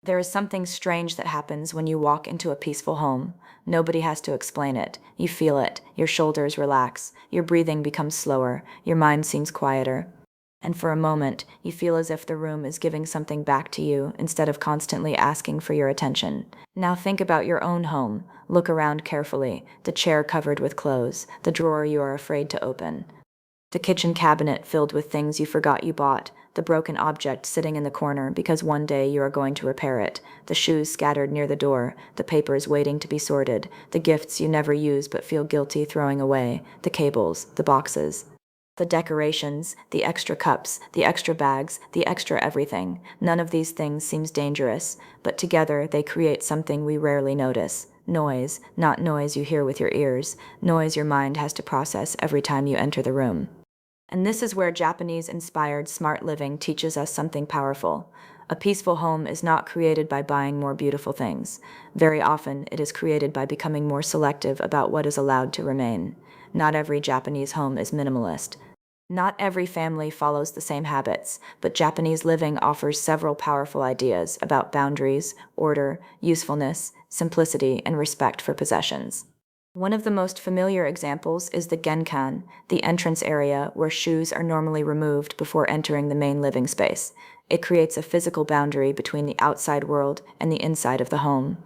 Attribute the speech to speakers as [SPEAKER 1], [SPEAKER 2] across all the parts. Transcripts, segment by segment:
[SPEAKER 1] There is something strange that happens when you walk into a peaceful home. Nobody has to explain it. You feel it. Your shoulders relax. Your breathing becomes slower. Your mind seems quieter. And for a moment, you feel as if the room is giving something back to you instead of constantly asking for your attention. Now think about your own home. Look around carefully. The chair covered with clothes. The drawer you are afraid to open. The kitchen cabinet filled with things you forgot you bought, the broken object sitting in the corner because one day you are going to repair it, the shoes scattered near the door, the papers waiting to be sorted, the gifts you never use but feel guilty throwing away, the cables, the boxes, the decorations, the extra cups, the extra bags, the extra everything. None of these things seems dangerous, but together they create something we rarely notice. Noise, not noise you hear with your ears, noise your mind has to process every time you enter the room. And this is where Japanese-inspired smart living teaches us something powerful. A peaceful home is not created by buying more beautiful things. Very often, it is created by becoming more selective about what is allowed to remain. Not every Japanese home is minimalist. Not every family follows the same habits, but Japanese living offers several powerful ideas about boundaries, order, usefulness, simplicity, and respect for possessions. One of the most familiar examples is the genkan, the entrance area where shoes are normally removed before entering the main living space. It creates a physical boundary between the outside world and the inside of the home.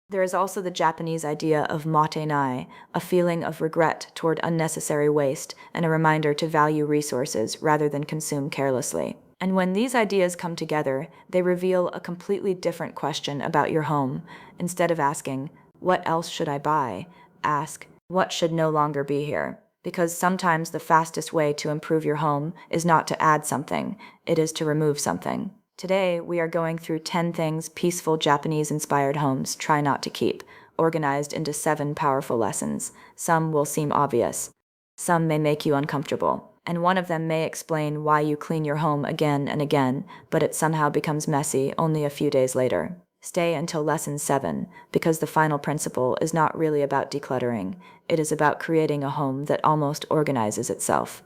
[SPEAKER 1] There is also the Japanese idea of mottainai, a feeling of regret toward unnecessary waste and a reminder to value resources rather than consume carelessly. And when these ideas come together, they reveal a completely different question about your home. Instead of asking, "What else should I buy?" ask, "What should no longer be here?" Because sometimes the fastest way to improve your home is not to add something, it is to remove something. Today, we are going through 10 things peaceful Japanese-inspired homes try not to keep, organized into 7 powerful lessons. Some will seem obvious. Some may make you uncomfortable. And one of them may explain why you clean your home again and again, but it somehow becomes messy only a few days later. Stay until lesson 7, because the final principle is not really about decluttering. It is about creating a home that almost organizes itself.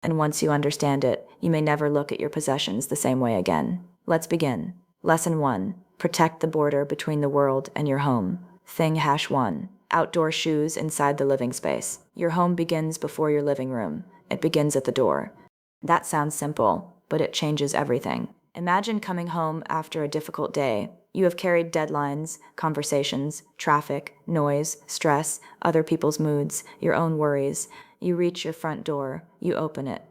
[SPEAKER 1] And once you understand it, you may never look at your possessions the same way again. Let's begin. Lesson 1. Protect the border between the world and your home. Thing #1. Outdoor shoes inside the living space. Your home begins before your living room. It begins at the door. That sounds simple, but it changes everything. Imagine coming home after a difficult day. You have carried deadlines, conversations, traffic, noise, stress, other people's moods, your own worries. You reach your front door, you open it.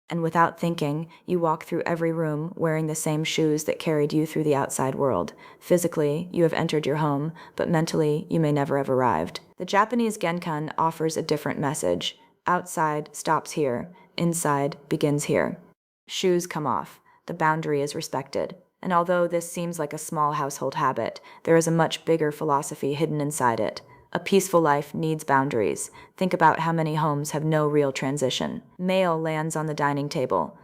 [SPEAKER 1] And without thinking, you walk through every room wearing the same shoes that carried you through the outside world. Physically, you have entered your home, but mentally, you may never have arrived. The Japanese genkan offers a different message. Outside stops here, inside begins here. Shoes come off. The boundary is respected. And although this seems like a small household habit, there is a much bigger philosophy hidden inside it. A peaceful life needs boundaries. Think about how many homes have no real transition. Mail lands on the dining table.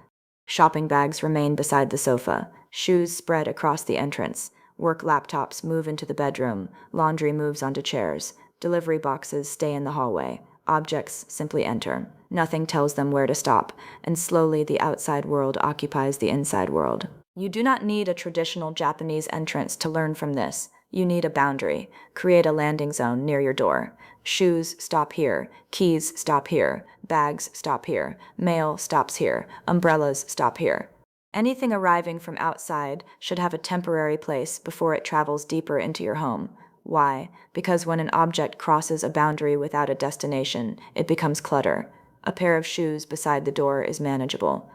[SPEAKER 1] Shopping bags remain beside the sofa. Shoes spread across the entrance. Work laptops move into the bedroom. Laundry moves onto chairs. Delivery boxes stay in the hallway. Objects simply enter. Nothing tells them where to stop, and slowly the outside world occupies the inside world. You do not need a traditional Japanese entrance to learn from this. You need a boundary. Create a landing zone near your door. Shoes stop here. Keys stop here. Bags stop here. Mail stops here. Umbrellas stop here. Anything arriving from outside should have a temporary place before it travels deeper into your home. Why? Because when an object crosses a boundary without a destination, it becomes clutter. A pair of shoes beside the door is manageable.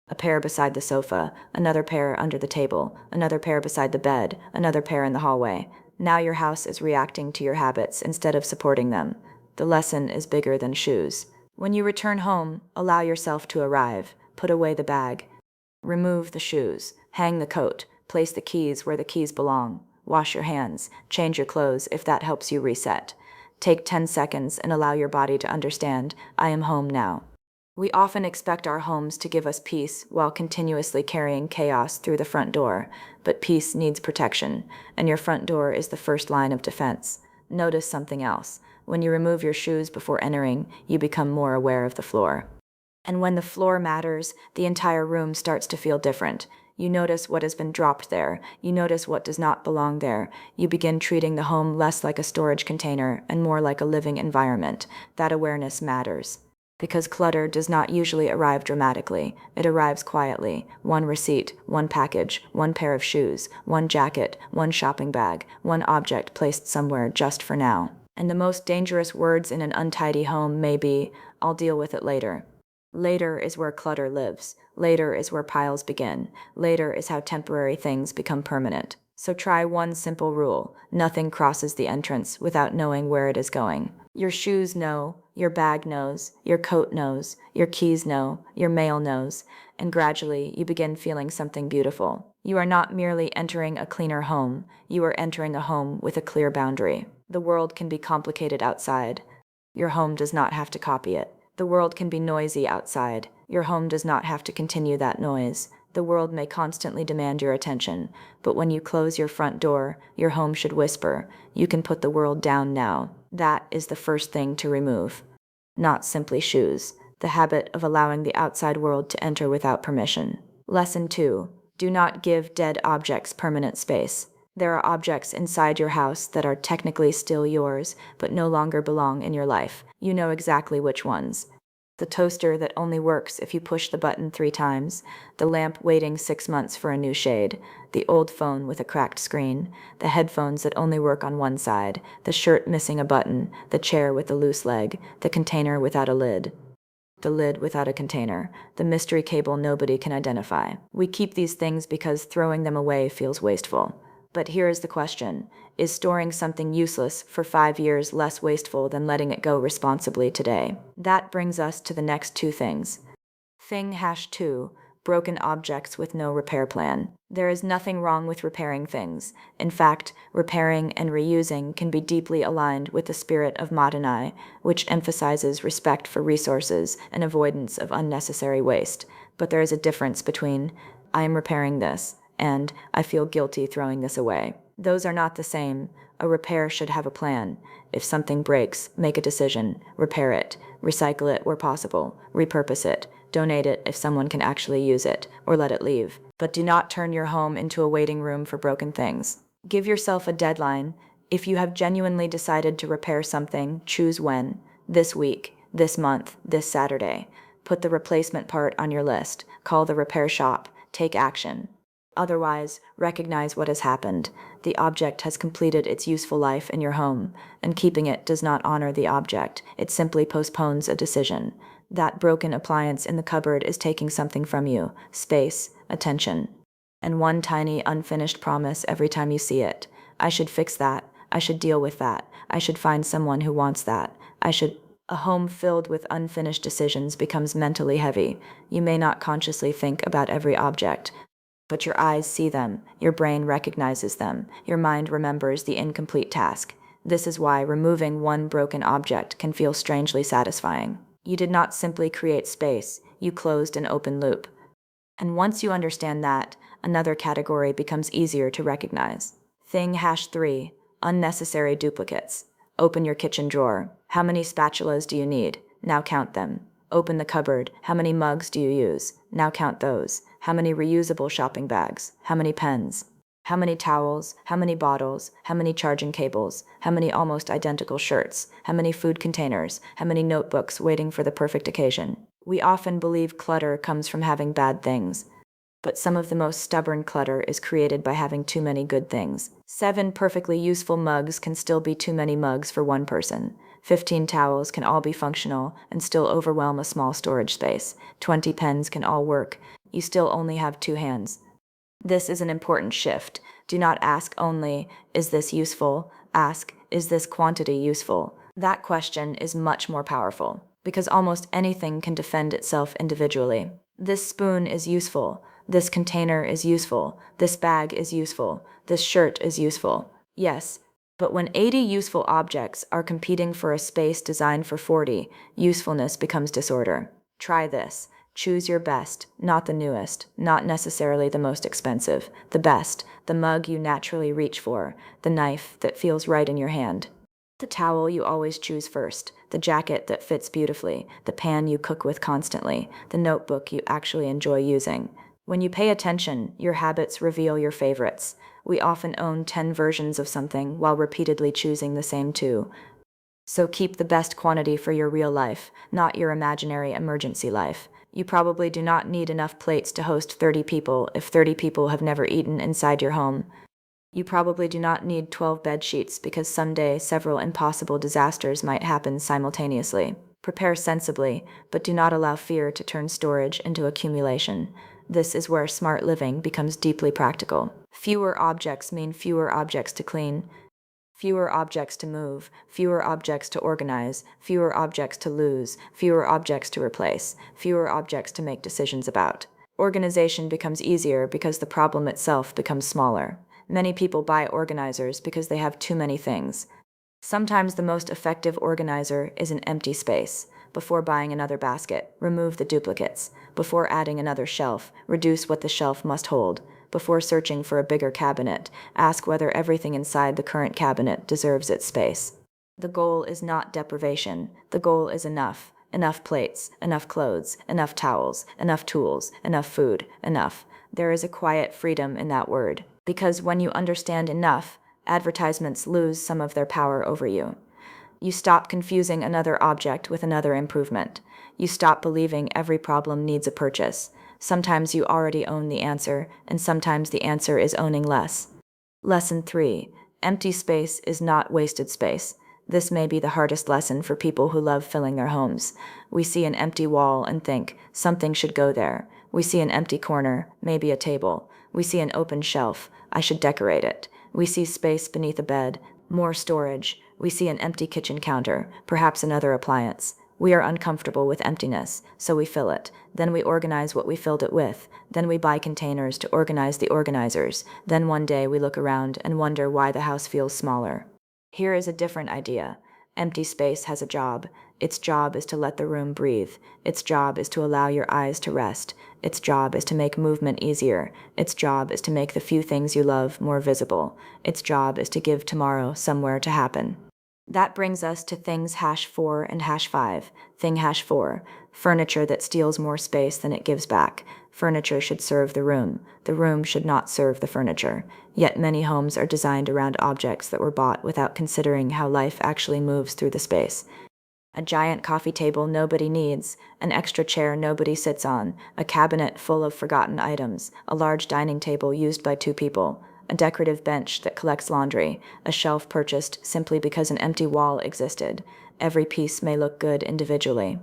[SPEAKER 1] A pair beside the sofa, another pair under the table, another pair beside the bed, another pair in the hallway. Now your house is reacting to your habits instead of supporting them. The lesson is bigger than shoes. When you return home, allow yourself to arrive. Put away the bag. Remove the shoes. Hang the coat. Place the keys where the keys belong. Wash your hands. Change your clothes if that helps you reset. Take 10 seconds and allow your body to understand, I am home now. We often expect our homes to give us peace while continuously carrying chaos through the front door, but peace needs protection, and your front door is the first line of defense. Notice something else. When you remove your shoes before entering, you become more aware of the floor. And when the floor matters, the entire room starts to feel different. You notice what has been dropped there. You notice what does not belong there. You begin treating the home less like a storage container and more like a living environment. That awareness matters. Because clutter does not usually arrive dramatically. It arrives quietly. One receipt, one package, one pair of shoes, one jacket, one shopping bag, one object placed somewhere just for now. And the most dangerous words in an untidy home may be, "I'll deal with it later." Later is where clutter lives. Later is where piles begin. Later is how temporary things become permanent. So try one simple rule. Nothing crosses the entrance without knowing where it is going. Your shoes know, your bag knows, your coat knows, your keys know, your mail knows, and gradually you begin feeling something beautiful. You are not merely entering a cleaner home, you are entering a home with a clear boundary. The world can be complicated outside. Your home does not have to copy it. The world can be noisy outside. Your home does not have to continue that noise. The world may constantly demand your attention, but when you close your front door, your home should whisper, "You can put the world down now." That is the first thing to remove. Not simply shoes, the habit of allowing the outside world to enter without permission. Lesson 2. Do not give dead objects permanent space. There are objects inside your house that are technically still yours, but no longer belong in your life. You know exactly which ones. The toaster that only works if you push the button 3 times, the lamp waiting 6 months for a new shade, the old phone with a cracked screen, the headphones that only work on one side, the shirt missing a button, the chair with a loose leg, the container without a lid. The lid without a container, the mystery cable nobody can identify. We keep these things because throwing them away feels wasteful. But here is the question. Is storing something useless for 5 years less wasteful than letting it go responsibly today? That brings us to the next 2 things. Thing #2. Broken objects with no repair plan. There is nothing wrong with repairing things. In fact, repairing and reusing can be deeply aligned with the spirit of mottainai, which emphasizes respect for resources and avoidance of unnecessary waste. But there is a difference between, "I am repairing this," and "I feel guilty throwing this away." Those are not the same. A repair should have a plan. If something breaks, make a decision. Repair it. Recycle it where possible. Repurpose it. Donate it if someone can actually use it, or let it leave. But do not turn your home into a waiting room for broken things. Give yourself a deadline. If you have genuinely decided to repair something, choose when. This week, this month, this Saturday. Put the replacement part on your list. Call the repair shop. Take action. Otherwise, recognize what has happened. The object has completed its useful life in your home, and keeping it does not honor the object. It simply postpones a decision. That broken appliance in the cupboard is taking something from you: space, attention, and one tiny unfinished promise every time you see it. I should fix that. I should deal with that. I should find someone who wants that. A home filled with unfinished decisions becomes mentally heavy. You may not consciously think about every object, but your eyes see them, your brain recognizes them, your mind remembers the incomplete task. This is why removing one broken object can feel strangely satisfying. You did not simply create space, you closed an open loop. And once you understand that, another category becomes easier to recognize. Thing #3. Unnecessary duplicates. Open your kitchen drawer. How many spatulas do you need? Now count them. Open the cupboard. How many mugs do you use? Now count those. How many reusable shopping bags? How many pens? How many towels? How many bottles? How many charging cables? How many almost identical shirts? How many food containers? How many notebooks waiting for the perfect occasion? We often believe clutter comes from having bad things, but some of the most stubborn clutter is created by having too many good things. 7 perfectly useful mugs can still be too many mugs for one person. 15 towels can all be functional and still overwhelm a small storage space. 20 pens can all work. You still only have 2 hands. This is an important shift. Do not ask only, "Is this useful?" Ask, "Is this quantity useful?" That question is much more powerful, because almost anything can defend itself individually. This spoon is useful. This container is useful. This bag is useful. This shirt is useful. Yes, but when 80 useful objects are competing for a space designed for 40, usefulness becomes disorder. Try this. Choose your best, not the newest, not necessarily the most expensive, the best, the mug you naturally reach for, the knife that feels right in your hand, the towel you always choose first, the jacket that fits beautifully, the pan you cook with constantly, the notebook you actually enjoy using. When you pay attention, your habits reveal your favorites. We often own 10 versions of something while repeatedly choosing the same two. So keep the best quantity for your real life, not your imaginary emergency life. You probably do not need enough plates to host 30 people if 30 people have never eaten inside your home. You probably do not need 12 bed sheets because someday several impossible disasters might happen simultaneously. Prepare sensibly, but do not allow fear to turn storage into accumulation. This is where smart living becomes deeply practical. Fewer objects mean fewer objects to clean, fewer objects to move, fewer objects to organize, fewer objects to lose, fewer objects to replace, fewer objects to make decisions about. Organization becomes easier because the problem itself becomes smaller. Many people buy organizers because they have too many things. Sometimes the most effective organizer is an empty space. Before buying another basket, remove the duplicates. Before adding another shelf, reduce what the shelf must hold. Before searching for a bigger cabinet, ask whether everything inside the current cabinet deserves its space. The goal is not deprivation. The goal is enough. Enough plates, enough clothes, enough towels, enough tools, enough food, enough. There is a quiet freedom in that word. Because when you understand enough, advertisements lose some of their power over you. You stop confusing another object with another improvement. You stop believing every problem needs a purchase. Sometimes you already own the answer, and sometimes the answer is owning less. Lesson 3. Empty space is not wasted space. This may be the hardest lesson for people who love filling their homes. We see an empty wall and think, something should go there. We see an empty corner, maybe a table. We see an open shelf, I should decorate it. We see space beneath a bed, more storage. We see an empty kitchen counter, perhaps another appliance. We are uncomfortable with emptiness, so we fill it. Then we organize what we filled it with. Then we buy containers to organize the organizers. Then one day we look around and wonder why the house feels smaller. Here is a different idea. Empty space has a job. Its job is to let the room breathe. Its job is to allow your eyes to rest. Its job is to make movement easier. Its job is to make the few things you love more visible. Its job is to give tomorrow somewhere to happen. That brings us to things #4 and #5. Thing #4. Furniture that steals more space than it gives back. Furniture should serve the room. The room should not serve the furniture. Yet many homes are designed around objects that were bought without considering how life actually moves through the space. A giant coffee table nobody needs, an extra chair nobody sits on, a cabinet full of forgotten items, a large dining table used by 2 people, a decorative bench that collects laundry, a shelf purchased simply because an empty wall existed. Every piece may look good individually.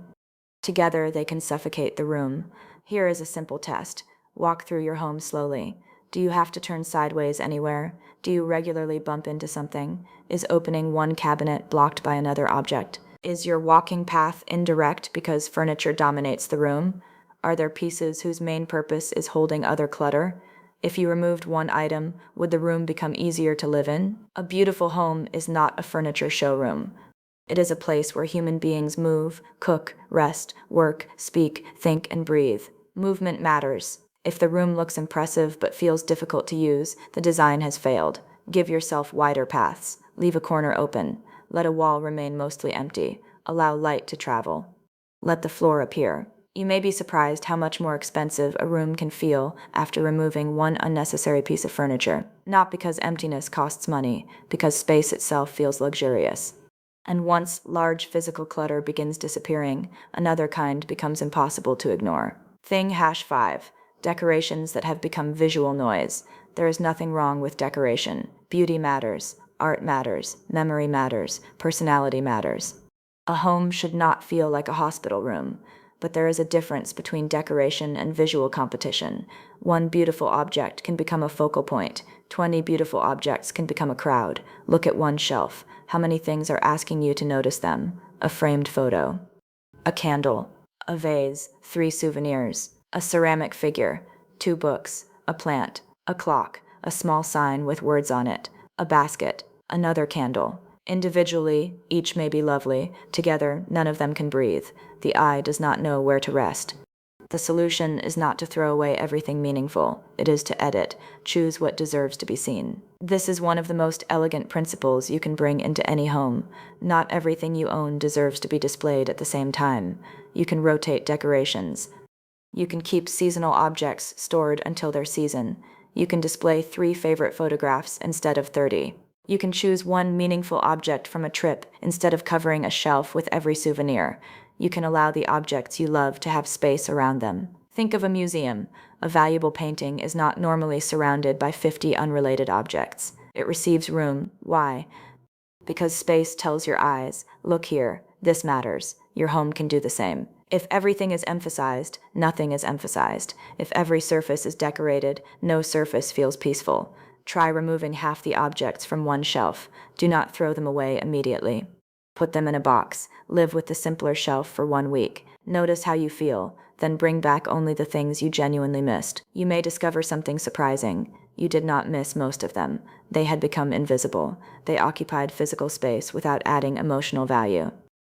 [SPEAKER 1] Together, they can suffocate the room. Here is a simple test. Walk through your home slowly. Do you have to turn sideways anywhere? Do you regularly bump into something? Is opening one cabinet blocked by another object? Is your walking path indirect because furniture dominates the room? Are there pieces whose main purpose is holding other clutter? If you removed one item, would the room become easier to live in? A beautiful home is not a furniture showroom. It is a place where human beings move, cook, rest, work, speak, think, and breathe. Movement matters. If the room looks impressive but feels difficult to use, the design has failed. Give yourself wider paths. Leave a corner open. Let a wall remain mostly empty. Allow light to travel. Let the floor appear. You may be surprised how much more expensive a room can feel after removing one unnecessary piece of furniture. Not because emptiness costs money, because space itself feels luxurious. And once large physical clutter begins disappearing, another kind becomes impossible to ignore. Thing #5. Decorations that have become visual noise. There is nothing wrong with decoration. Beauty matters. Art matters. Memory matters. Personality matters. A home should not feel like a hospital room. But there is a difference between decoration and visual competition. One beautiful object can become a focal point. 20 beautiful objects can become a crowd. Look at one shelf. How many things are asking you to notice them? A framed photo, a candle, a vase, 3 souvenirs, a ceramic figure, 2 books, a plant, a clock, a small sign with words on it, a basket, another candle. Individually, each may be lovely. Together, none of them can breathe. The eye does not know where to rest. The solution is not to throw away everything meaningful. It is to edit, choose what deserves to be seen. This is one of the most elegant principles you can bring into any home. Not everything you own deserves to be displayed at the same time. You can rotate decorations. You can keep seasonal objects stored until their season. You can display 3 favorite photographs instead of 30. You can choose one meaningful object from a trip instead of covering a shelf with every souvenir. You can allow the objects you love to have space around them. Think of a museum. A valuable painting is not normally surrounded by 50 unrelated objects. It receives room. Why? Because space tells your eyes, look here, this matters. Your home can do the same. If everything is emphasized, nothing is emphasized. If every surface is decorated, no surface feels peaceful. Try removing half the objects from one shelf. Do not throw them away immediately. Put them in a box. Live with the simpler shelf for 1 week. Notice how you feel, then bring back only the things you genuinely missed. You may discover something surprising. You did not miss most of them. They had become invisible. They occupied physical space without adding emotional value.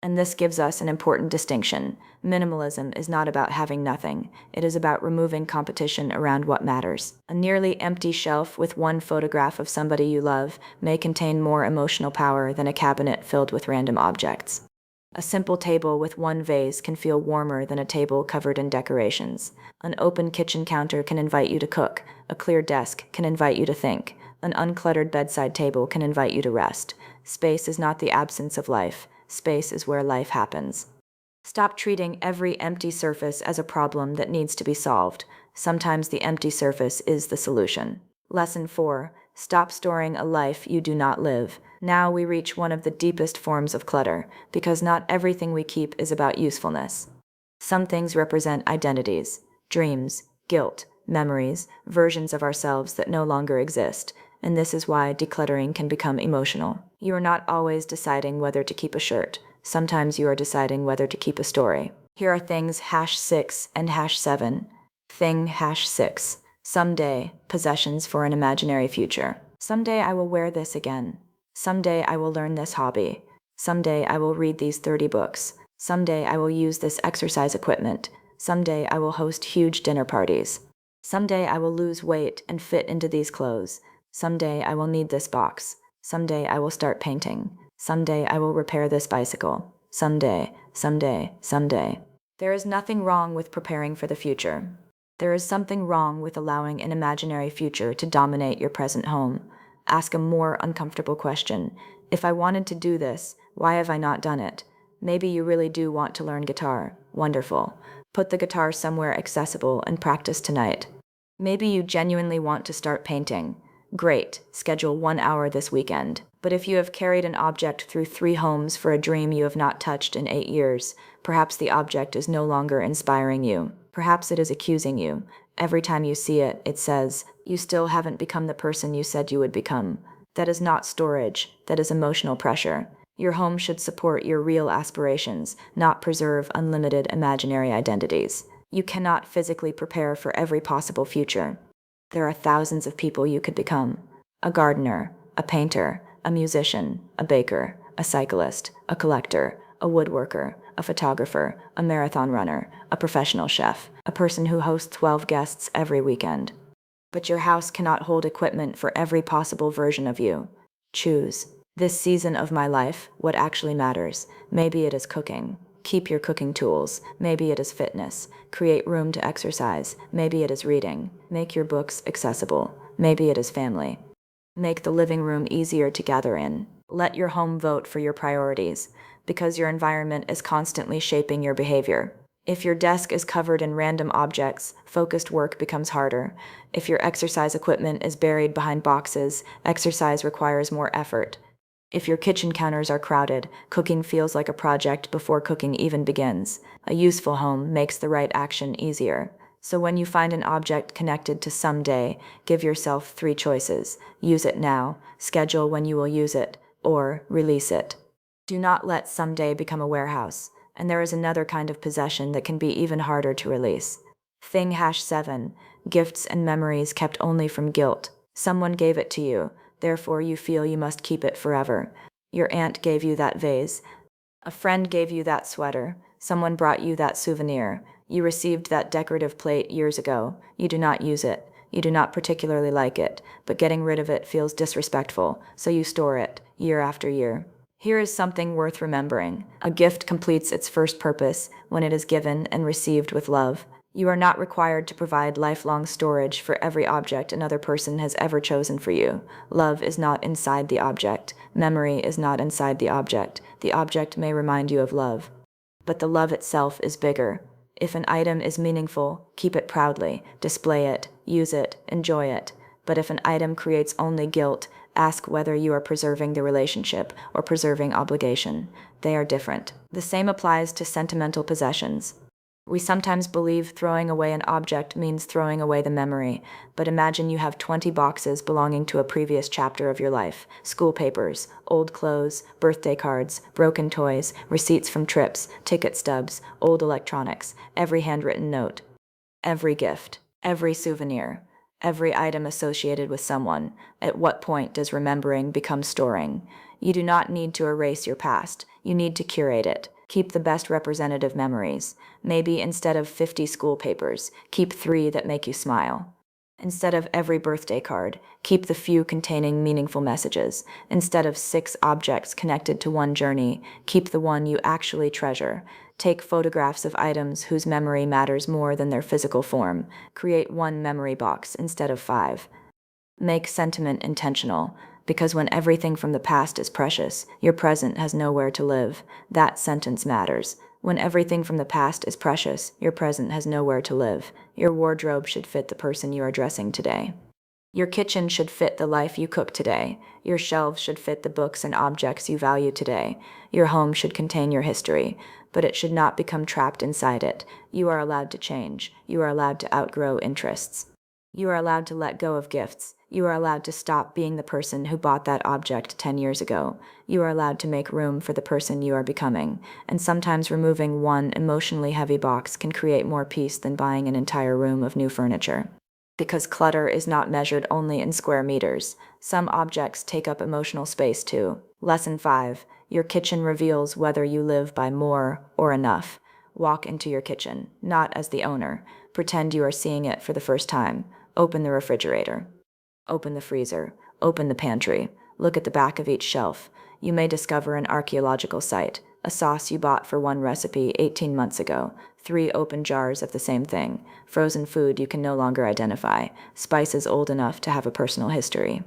[SPEAKER 1] And this gives us an important distinction. Minimalism is not about having nothing. It is about removing competition around what matters. A nearly empty shelf with one photograph of somebody you love may contain more emotional power than a cabinet filled with random objects. A simple table with one vase can feel warmer than a table covered in decorations. An open kitchen counter can invite you to cook. A clear desk can invite you to think. An uncluttered bedside table can invite you to rest. Space is not the absence of life. Space is where life happens. Stop treating every empty surface as a problem that needs to be solved. Sometimes the empty surface is the solution. Lesson 4. Stop storing a life you do not live. Now we reach one of the deepest forms of clutter, because not everything we keep is about usefulness. Some things represent identities, dreams, guilt, memories, versions of ourselves that no longer exist, and this is why decluttering can become emotional. You are not always deciding whether to keep a shirt. Sometimes you are deciding whether to keep a story. Here are things #6 and #7. Thing #6. Someday, possessions for an imaginary future. Someday I will wear this again. Someday I will learn this hobby. Someday I will read these 30 books. Someday I will use this exercise equipment. Someday I will host huge dinner parties. Someday I will lose weight and fit into these clothes. Someday I will need this box. Someday I will start painting. Someday I will repair this bicycle. Someday, someday, someday. There is nothing wrong with preparing for the future. There is something wrong with allowing an imaginary future to dominate your present home. Ask a more uncomfortable question. If I wanted to do this, why have I not done it? Maybe you really do want to learn guitar. Wonderful. Put the guitar somewhere accessible and practice tonight. Maybe you genuinely want to start painting. Great, schedule 1 hour this weekend. But if you have carried an object through 3 homes for a dream you have not touched in 8 years, perhaps the object is no longer inspiring you. Perhaps it is accusing you. Every time you see it, it says, you still haven't become the person you said you would become. That is not storage, that is emotional pressure. Your home should support your real aspirations, not preserve unlimited imaginary identities. You cannot physically prepare for every possible future. There are thousands of people you could become. A gardener, a painter, a musician, a baker, a cyclist, a collector, a woodworker, a photographer, a marathon runner, a professional chef, a person who hosts 12 guests every weekend. But your house cannot hold equipment for every possible version of you. Choose. This season of my life, what actually matters? Maybe it is cooking. Keep your cooking tools. Maybe it is fitness. Create room to exercise. Maybe it is reading. Make your books accessible. Maybe it is family. Make the living room easier to gather in. Let your home vote for your priorities, because your environment is constantly shaping your behavior. If your desk is covered in random objects, focused work becomes harder. If your exercise equipment is buried behind boxes, exercise requires more effort. If your kitchen counters are crowded, cooking feels like a project before cooking even begins. A useful home makes the right action easier. So when you find an object connected to someday, give yourself 3 choices. Use it now, schedule when you will use it, or release it. Do not let someday become a warehouse. And there is another kind of possession that can be even harder to release. Thing #7. Gifts and memories kept only from guilt. Someone gave it to you. Therefore you feel you must keep it forever. Your aunt gave you that vase. A friend gave you that sweater. Someone brought you that souvenir. You received that decorative plate years ago. You do not use it. You do not particularly like it, but getting rid of it feels disrespectful, so you store it, year after year. Here is something worth remembering. A gift completes its first purpose when it is given and received with love. You are not required to provide lifelong storage for every object another person has ever chosen for you. Love is not inside the object. Memory is not inside the object. The object may remind you of love, but the love itself is bigger. If an item is meaningful, keep it proudly, display it, use it, enjoy it. But if an item creates only guilt, ask whether you are preserving the relationship or preserving obligation. They are different. The same applies to sentimental possessions. We sometimes believe throwing away an object means throwing away the memory, but imagine you have 20 boxes belonging to a previous chapter of your life: school papers, old clothes, birthday cards, broken toys, receipts from trips, ticket stubs, old electronics, every handwritten note, every gift, every souvenir, every item associated with someone. At what point does remembering become storing? You do not need to erase your past. You need to curate it. Keep the best representative memories. Maybe instead of 50 school papers, keep 3 that make you smile. Instead of every birthday card, keep the few containing meaningful messages. Instead of 6 objects connected to one journey, keep the one you actually treasure. Take photographs of items whose memory matters more than their physical form. Create 1 memory box instead of 5. Make sentiment intentional, because when everything from the past is precious, your present has nowhere to live. That sentence matters. When everything from the past is precious, your present has nowhere to live. Your wardrobe should fit the person you are dressing today. Your kitchen should fit the life you cook today. Your shelves should fit the books and objects you value today. Your home should contain your history, but it should not become trapped inside it. You are allowed to change. You are allowed to outgrow interests. You are allowed to let go of gifts. You are allowed to stop being the person who bought that object 10 years ago. You are allowed to make room for the person you are becoming. And sometimes removing 1 emotionally heavy box can create more peace than buying an entire room of new furniture. Because clutter is not measured only in square meters. Some objects take up emotional space too. Lesson 5. Your kitchen reveals whether you live by more or enough. Walk into your kitchen, not as the owner. Pretend you are seeing it for the first time. Open the refrigerator. Open the freezer. Open the pantry. Look at the back of each shelf. You may discover an archaeological site, a sauce you bought for 1 recipe 18 months ago, 3 open jars of the same thing, frozen food you can no longer identify, spices old enough to have a personal history.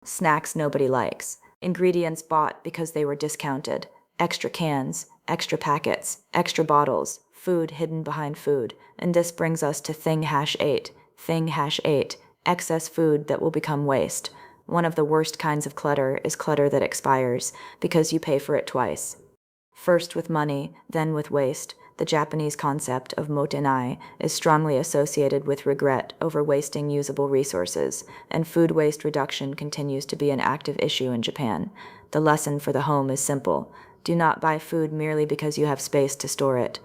[SPEAKER 1] Snacks nobody likes, ingredients bought because they were discounted, extra cans, extra packets, extra bottles, food hidden behind food. And this brings us to thing #8. Thing #8. Excess food that will become waste. One of the worst kinds of clutter is clutter that expires, because you pay for it twice. First with money, then with waste. The Japanese concept of mottainai is strongly associated with regret over wasting usable resources, and food waste reduction continues to be an active issue in Japan. The lesson for the home is simple. Do not buy food merely because you have space to store it.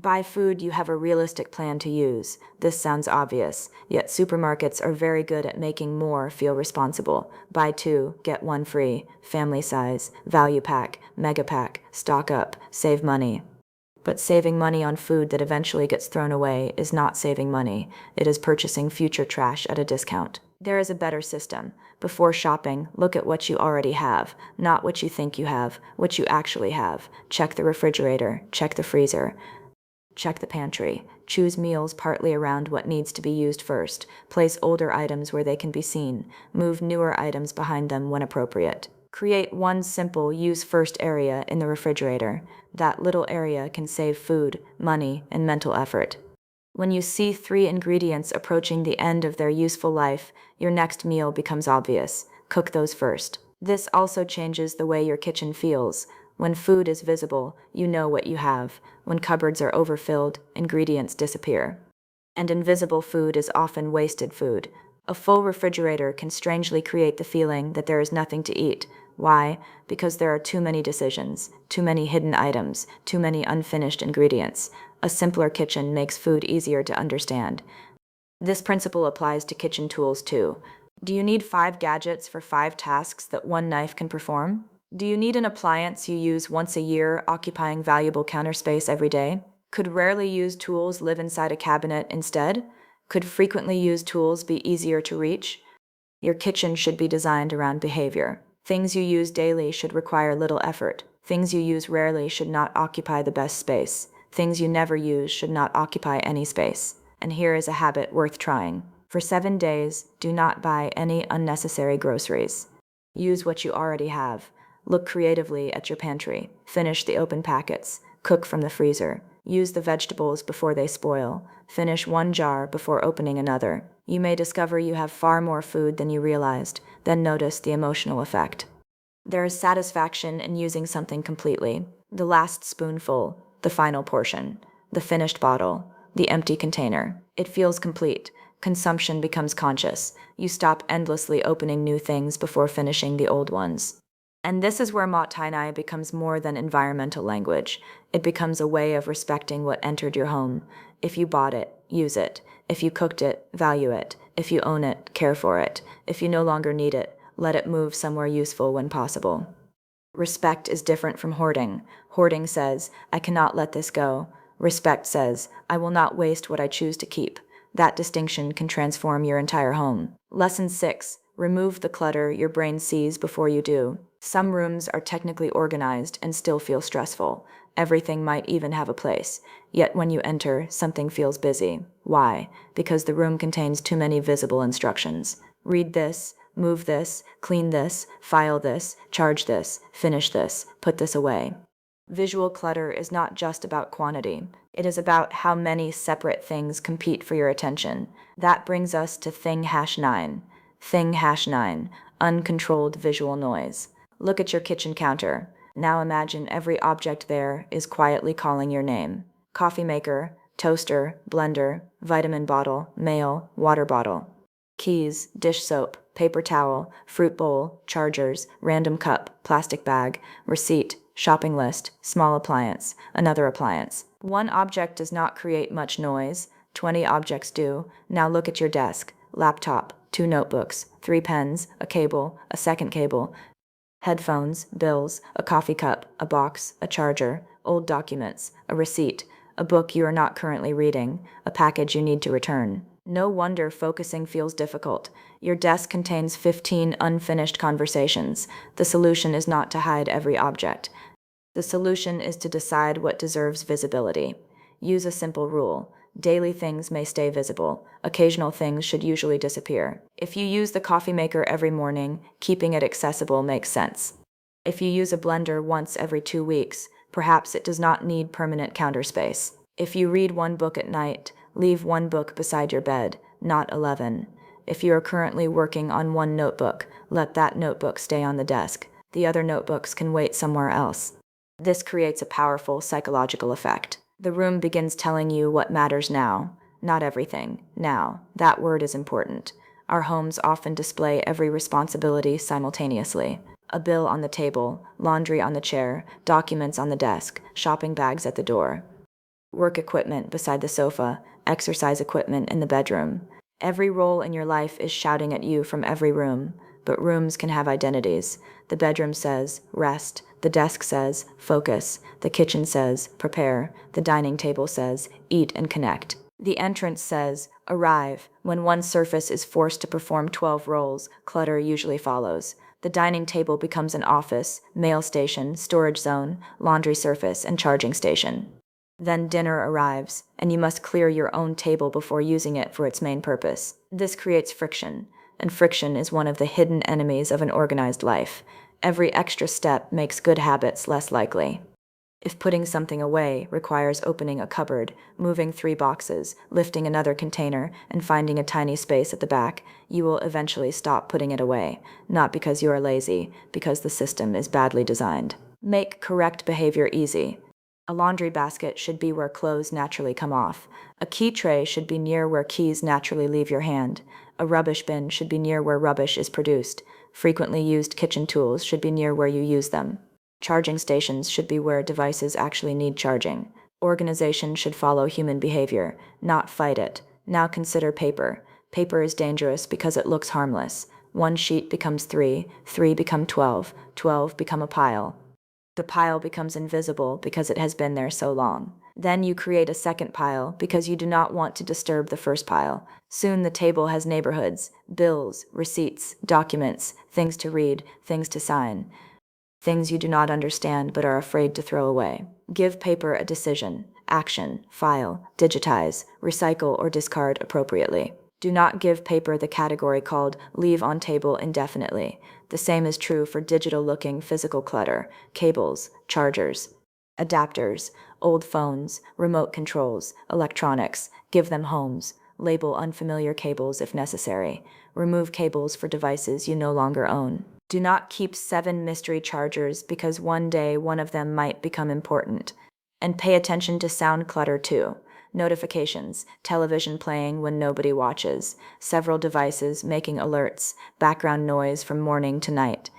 [SPEAKER 1] Buy food you have a realistic plan to use. This sounds obvious, yet supermarkets are very good at making more feel responsible. Buy 2, get 1 free, family size, value pack, mega pack, stock up, save money. But saving money on food that eventually gets thrown away is not saving money. It is purchasing future trash at a discount. There is a better system. Before shopping, look at what you already have, not what you think you have, what you actually have. Check the refrigerator, check the freezer. Check the pantry. Choose meals partly around what needs to be used first. Place older items where they can be seen. Move newer items behind them when appropriate. Create 1 simple use first area in the refrigerator. That little area can save food, money, and mental effort. When you see 3 ingredients approaching the end of their useful life, your next meal becomes obvious. Cook those first. This also changes the way your kitchen feels. When food is visible, you know what you have. When cupboards are overfilled, ingredients disappear. And invisible food is often wasted food. A full refrigerator can strangely create the feeling that there is nothing to eat. Why? Because there are too many decisions, too many hidden items, too many unfinished ingredients. A simpler kitchen makes food easier to understand. This principle applies to kitchen tools too. Do you need 5 gadgets for 5 tasks that 1 knife can perform? Do you need an appliance you use once a year, occupying valuable counter space every day? Could rarely used tools live inside a cabinet instead? Could frequently used tools be easier to reach? Your kitchen should be designed around behavior. Things you use daily should require little effort. Things you use rarely should not occupy the best space. Things you never use should not occupy any space. And here is a habit worth trying. For 7 days, do not buy any unnecessary groceries. Use what you already have. Look creatively at your pantry. Finish the open packets. Cook from the freezer. Use the vegetables before they spoil. Finish one jar before opening another. You may discover you have far more food than you realized, then notice the emotional effect. There is satisfaction in using something completely. The last spoonful, the final portion, the finished bottle, the empty container. It feels complete. Consumption becomes conscious. You stop endlessly opening new things before finishing the old ones. And this is where mottainai becomes more than environmental language. It becomes a way of respecting what entered your home. If you bought it, use it. If you cooked it, value it. If you own it, care for it. If you no longer need it, let it move somewhere useful when possible. Respect is different from hoarding. Hoarding says, I cannot let this go. Respect says, I will not waste what I choose to keep. That distinction can transform your entire home. Lesson 6. Remove the clutter your brain sees before you do. Some rooms are technically organized and still feel stressful. Everything might even have a place. Yet when you enter, something feels busy. Why? Because the room contains too many visible instructions. Read this, move this, clean this, file this, charge this, finish this, put this away. Visual clutter is not just about quantity. It is about how many separate things compete for your attention. That brings us to thing #9. Thing #9. Uncontrolled visual noise. Look at your kitchen counter. Now imagine every object there is quietly calling your name. Coffee maker, toaster, blender, vitamin bottle, mail, water bottle. Keys, dish soap, paper towel, fruit bowl, chargers, random cup, plastic bag, receipt, shopping list, small appliance, another appliance. One object does not create much noise. 20 objects do. Now look at your desk. Laptop, 2 notebooks, 3 pens, a cable, a second cable, headphones, bills, a coffee cup, a box, a charger, old documents, a receipt, a book you are not currently reading, a package you need to return. No wonder focusing feels difficult. Your desk contains 15 unfinished conversations. The solution is not to hide every object. The solution is to decide what deserves visibility. Use a simple rule. Daily things may stay visible. Occasional things should usually disappear. If you use the coffee maker every morning, keeping it accessible makes sense. If you use a blender once every 2 weeks, perhaps it does not need permanent counter space. If you read 1 book at night, leave 1 book beside your bed, not 11. If you are currently working on 1 notebook, let that notebook stay on the desk. The other notebooks can wait somewhere else. This creates a powerful psychological effect. The room begins telling you what matters now. Not everything. Now. That word is important. Our homes often display every responsibility simultaneously. A bill on the table, laundry on the chair, documents on the desk, shopping bags at the door. Work equipment beside the sofa, exercise equipment in the bedroom. Every role in your life is shouting at you from every room, but rooms can have identities. The bedroom says, rest. The desk says, focus. The kitchen says, prepare. The dining table says, eat and connect. The entrance says, arrive. When one surface is forced to perform 12 roles, clutter usually follows. The dining table becomes an office, mail station, storage zone, laundry surface, and charging station. Then dinner arrives, and you must clear your own table before using it for its main purpose. This creates friction, and friction is one of the hidden enemies of an organized life. Every extra step makes good habits less likely. If putting something away requires opening a cupboard, moving 3 boxes, lifting another container, and finding a tiny space at the back, you will eventually stop putting it away, not because you are lazy, because the system is badly designed. Make correct behavior easy. A laundry basket should be where clothes naturally come off. A key tray should be near where keys naturally leave your hand. A rubbish bin should be near where rubbish is produced. Frequently used kitchen tools should be near where you use them. Charging stations should be where devices actually need charging. Organization should follow human behavior, not fight it. Now consider paper. Paper is dangerous because it looks harmless. 1 sheet becomes 3, 3 become 12, 12 become a pile. The pile becomes invisible because it has been there so long. Then you create a second pile because you do not want to disturb the first pile. Soon the table has neighborhoods, bills, receipts, documents, things to read, things to sign, things you do not understand but are afraid to throw away. Give paper a decision. action, file, digitize, recycle, or discard appropriately. Do not give paper the category called leave on table indefinitely. The same is true for digital-looking physical clutter, cables, chargers, adapters, old phones, remote controls, electronics. Give them homes. Label unfamiliar cables if necessary. Remove cables for devices you no longer own. Do not keep 7 mystery chargers because one day one of them might become important. And pay attention to sound clutter too. Notifications, television playing when nobody watches, several devices making alerts, background noise from morning to night.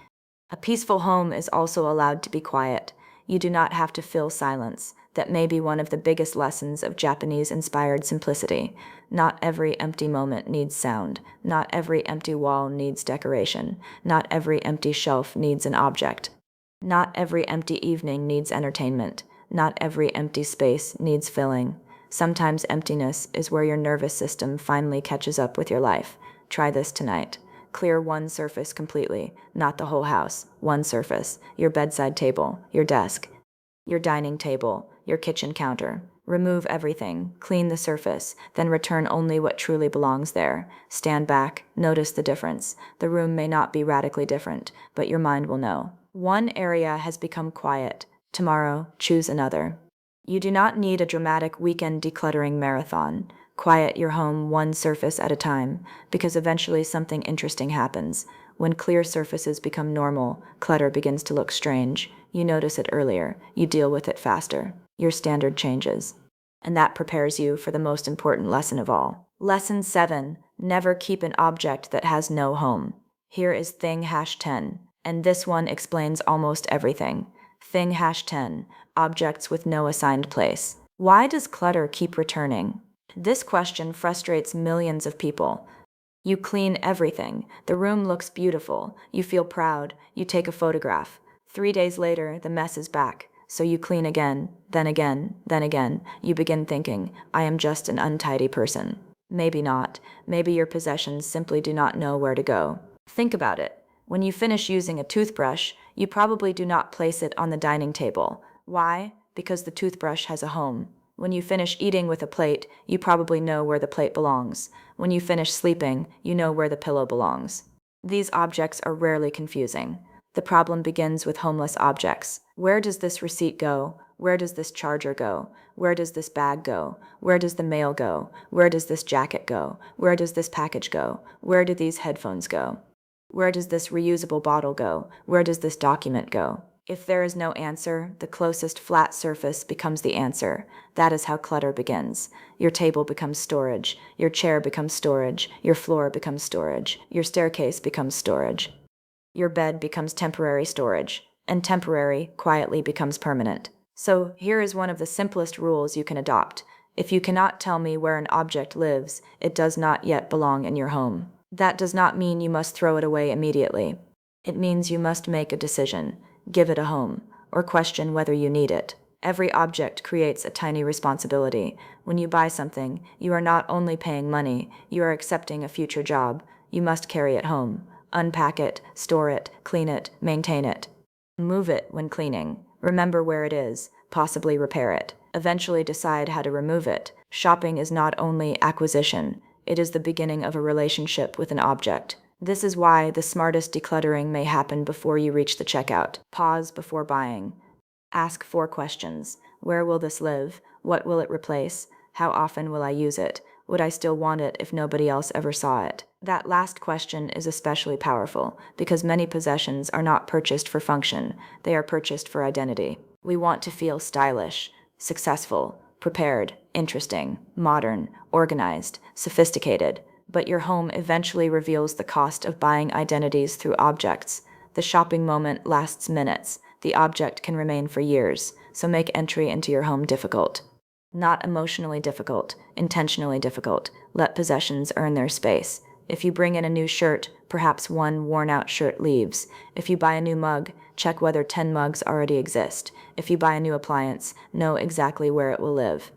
[SPEAKER 1] A peaceful home is also allowed to be quiet. You do not have to fill silence. That may be one of the biggest lessons of Japanese-inspired simplicity. Not every empty moment needs sound. Not every empty wall needs decoration. Not every empty shelf needs an object. Not every empty evening needs entertainment. Not every empty space needs filling. Sometimes emptiness is where your nervous system finally catches up with your life. Try this tonight. Clear one surface completely, not the whole house. One surface. Your bedside table, your desk, your dining table, your kitchen counter. Remove everything, clean the surface, then return only what truly belongs there. Stand back, notice the difference. The room may not be radically different, but your mind will know. One area has become quiet. Tomorrow, choose another. You do not need a dramatic weekend decluttering marathon. Quiet your home one surface at a time, because eventually something interesting happens. When clear surfaces become normal, clutter begins to look strange. You notice it earlier. You deal with it faster. Your standard changes. And that prepares you for the most important lesson of all. Lesson 7. Never keep an object that has no home. Here is thing #10, and this one explains almost everything. Thing #10. Objects with no assigned place. Why does clutter keep returning? This question frustrates millions of people. You clean everything. The room looks beautiful. You feel proud. You take a photograph. 3 days later, the mess is back. So you clean again, then again, then again. You begin thinking, I am just an untidy person. Maybe not. Maybe your possessions simply do not know where to go. Think about it. When you finish using a toothbrush, you probably do not place it on the dining table. Why? Because the toothbrush has a home. When you finish eating with a plate, you probably know where the plate belongs. When you finish sleeping, you know where the pillow belongs. These objects are rarely confusing. The problem begins with homeless objects. Where does this receipt go? Where does this charger go? Where does this bag go? Where does the mail go? Where does this jacket go? Where does this package go? Where do these headphones go? Where does this reusable bottle go? Where does this document go? If there is no answer, the closest flat surface becomes the answer. That is how clutter begins. Your table becomes storage. Your chair becomes storage. Your floor becomes storage. Your staircase becomes storage. Your bed becomes temporary storage. And temporary quietly becomes permanent. So here is one of the simplest rules you can adopt. If you cannot tell me where an object lives, it does not yet belong in your home. That does not mean you must throw it away immediately. It means you must make a decision, give it a home, or question whether you need it. Every object creates a tiny responsibility. When you buy something, you are not only paying money, you are accepting a future job. You must carry it home, unpack it, store it, clean it, maintain it. Move it when cleaning. Remember where it is, possibly repair it. Eventually decide how to remove it. Shopping is not only acquisition, it is the beginning of a relationship with an object. This is why the smartest decluttering may happen before you reach the checkout. Pause before buying. Ask 4 questions. Where will this live? What will it replace? How often will I use it? Would I still want it if nobody else ever saw it? That last question is especially powerful because many possessions are not purchased for function. They are purchased for identity. We want to feel stylish, successful, prepared, interesting, modern, organized, sophisticated. But your home eventually reveals the cost of buying identities through objects. The shopping moment lasts minutes. The object can remain for years, so make entry into your home difficult. Not emotionally difficult, intentionally difficult. Let possessions earn their space. If you bring in a new shirt, perhaps one worn-out shirt leaves. If you buy a new mug, check whether 10 mugs already exist. If you buy a new appliance, know exactly where it will live.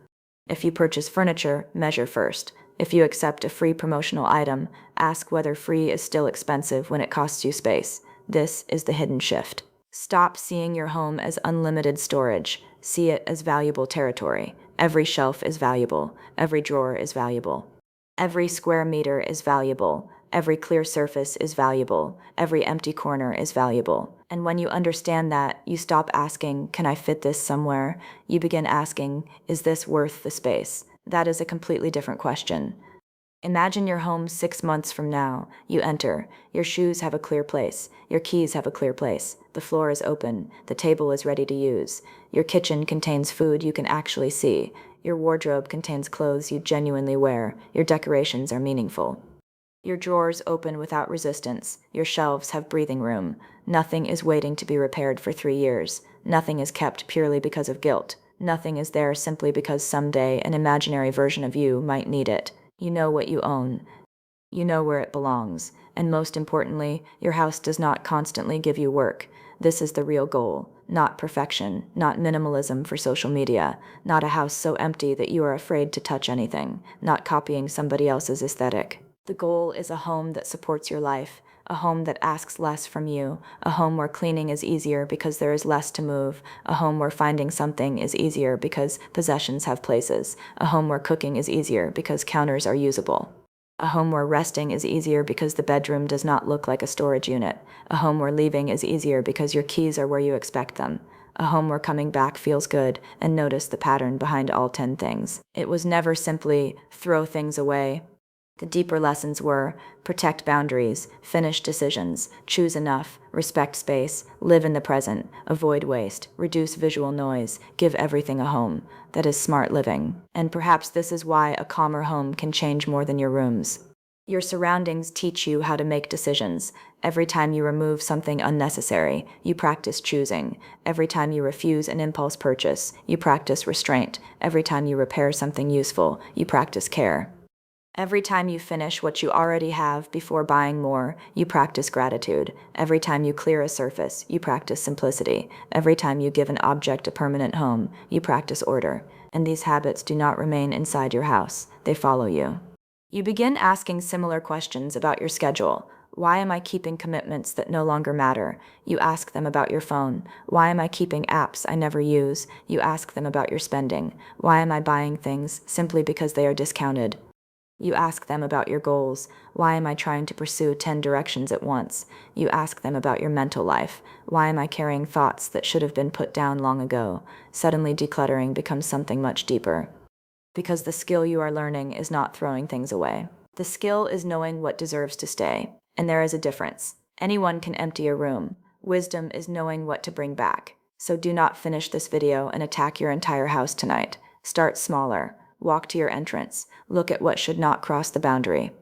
[SPEAKER 1] If you purchase furniture, measure first. If you accept a free promotional item, ask whether free is still expensive when it costs you space. This is the hidden shift. Stop seeing your home as unlimited storage. See it as valuable territory. Every shelf is valuable. Every drawer is valuable. Every square meter is valuable. Every clear surface is valuable. Every empty corner is valuable. And when you understand that, you stop asking, can I fit this somewhere? You begin asking, is this worth the space? That is a completely different question. Imagine your home 6 months from now. You enter. Your shoes have a clear place. Your keys have a clear place. The floor is open. The table is ready to use. Your kitchen contains food you can actually see. Your wardrobe contains clothes you genuinely wear. Your decorations are meaningful. Your drawers open without resistance. Your shelves have breathing room. Nothing is waiting to be repaired for 3 years. Nothing is kept purely because of guilt. Nothing is there simply because someday an imaginary version of you might need it. You know what you own. You know where it belongs. And most importantly, your house does not constantly give you work. This is the real goal. Not perfection, not minimalism for social media, not a house so empty that you are afraid to touch anything, not copying somebody else's aesthetic. The goal is a home that supports your life, a home that asks less from you, a home where cleaning is easier because there is less to move, a home where finding something is easier because possessions have places, a home where cooking is easier because counters are usable, a home where resting is easier because the bedroom does not look like a storage unit, a home where leaving is easier because your keys are where you expect them, a home where coming back feels good, and notice the pattern behind all 10 things. It was never simply throw things away. The deeper lessons were protect boundaries, finish decisions, choose enough, respect space, live in the present, avoid waste, reduce visual noise, give everything a home. That is smart living. And perhaps this is why a calmer home can change more than your rooms. Your surroundings teach you how to make decisions. Every time you remove something unnecessary, you practice choosing. Every time you refuse an impulse purchase, you practice restraint. Every time you repair something useful, you practice care. Every time you finish what you already have before buying more, you practice gratitude. Every time you clear a surface, you practice simplicity. Every time you give an object a permanent home, you practice order. And these habits do not remain inside your house. They follow you. You begin asking similar questions about your schedule. Why am I keeping commitments that no longer matter? You ask them about your phone. Why am I keeping apps I never use? You ask them about your spending. Why am I buying things simply because they are discounted? You ask them about your goals. Why am I trying to pursue 10 directions at once? You ask them about your mental life. Why am I carrying thoughts that should have been put down long ago? Suddenly decluttering becomes something much deeper. Because the skill you are learning is not throwing things away. The skill is knowing what deserves to stay. And there is a difference. Anyone can empty a room. Wisdom is knowing what to bring back. So do not finish this video and attack your entire house tonight. Start smaller. Walk to your entrance. Look at what should not cross the boundary.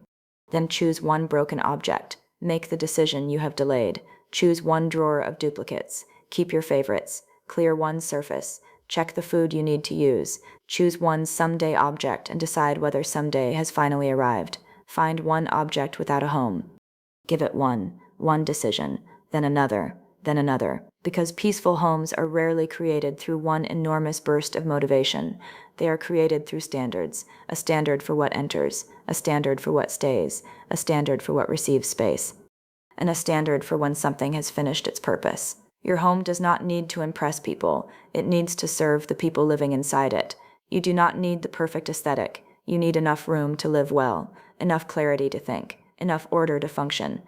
[SPEAKER 1] Then choose one broken object. Make the decision you have delayed. Choose one drawer of duplicates. Keep your favorites. Clear one surface. Check the food you need to use. Choose one someday object and decide whether someday has finally arrived. Find one object without a home. Give it one decision, then another, because peaceful homes are rarely created through one enormous burst of motivation. They are created through standards, a standard for what enters, a standard for what stays, a standard for what receives space, and a standard for when something has finished its purpose. Your home does not need to impress people. It needs to serve the people living inside it. You do not need the perfect aesthetic. You need enough room to live well, enough clarity to think, enough order to function,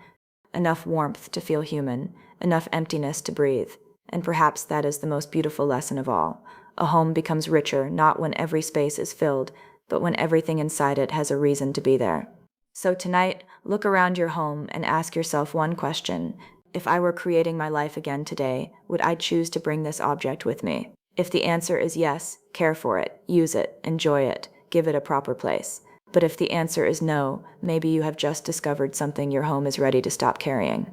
[SPEAKER 1] enough warmth to feel human, enough emptiness to breathe. And perhaps that is the most beautiful lesson of all. A home becomes richer not when every space is filled, but when everything inside it has a reason to be there. So tonight, look around your home and ask yourself one question. If I were creating my life again today, would I choose to bring this object with me? If the answer is yes, care for it, use it, enjoy it, give it a proper place. But if the answer is no, maybe you have just discovered something your home is ready to stop carrying.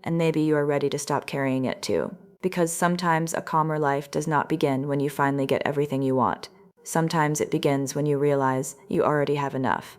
[SPEAKER 1] And maybe you are ready to stop carrying it too. Because sometimes a calmer life does not begin when you finally get everything you want. Sometimes it begins when you realize you already have enough.